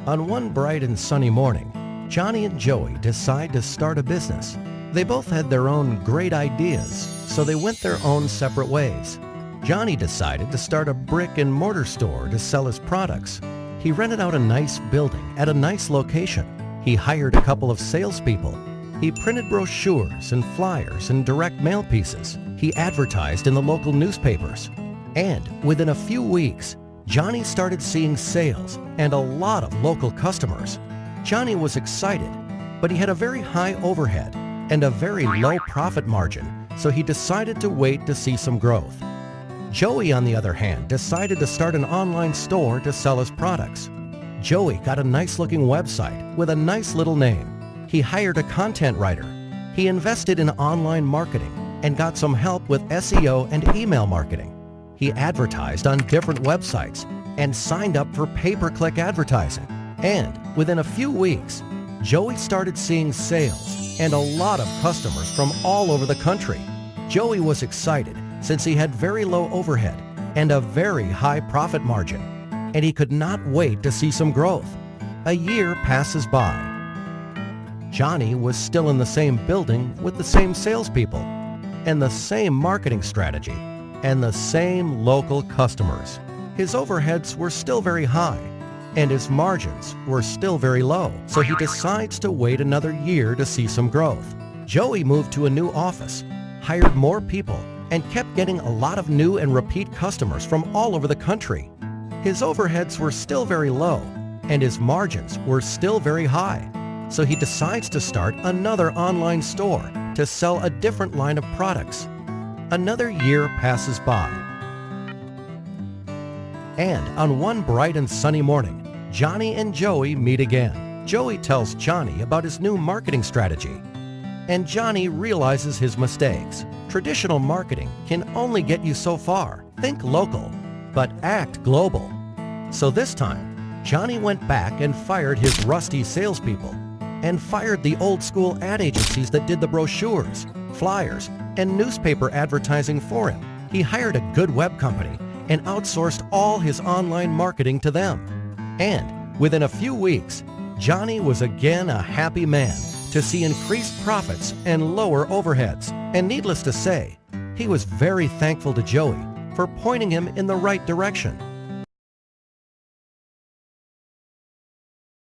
On one bright and sunny morning, Johnny and Joey decide to start a business. They both had their own great ideas, so they went their own separate ways. Johnny decided to start a brick and mortar store to sell his products. He rented out a nice building at a nice location. He hired a couple of salespeople. He printed brochures and flyers and direct mail pieces. He advertised in the local newspapers. And within a few weeks, Johnny started seeing sales and a lot of local customers. Johnny was excited, but he had a very high overhead and a very low profit margin, so he decided to wait to see some growth. Joey, on the other hand, decided to start an online store to sell his products. Joey got a nice-looking website with a nice little name. He hired a content writer. He invested in online marketing and got some help with SEO and email marketing. He advertised on different websites and signed up for pay-per-click advertising. And within a few weeks, Joey started seeing sales and a lot of customers from all over the country. Joey was excited since he had very low overhead and a very high profit margin, and he could not wait to see some growth. A year passes by. Johnny was still in the same building with the same salespeople and the same marketing strategy and the same local customers. His overheads were still very high and his margins were still very low, so he decides to wait another year to see some growth. Joey moved to a new office, hired more people, and kept getting a lot of new and repeat customers from all over the country. His overheads were still very low and his margins were still very high, so he decides to start another online store to sell a different line of products. Another year passes by. And on one bright and sunny morning, Johnny and Joey meet again. Joey tells Johnny about his new marketing strategy, and Johnny realizes his mistakes. Traditional marketing can only get you so far. Think local, but act global. So this time, Johnny went back and fired his rusty salespeople and fired the old school ad agencies that did the brochures, flyers, and newspaper advertising for him. He hired a good web company and outsourced all his online marketing to them. And within a few weeks, Johnny was again a happy man to see increased profits and lower overheads. And needless to say, he was very thankful to Joey for pointing him in the right direction.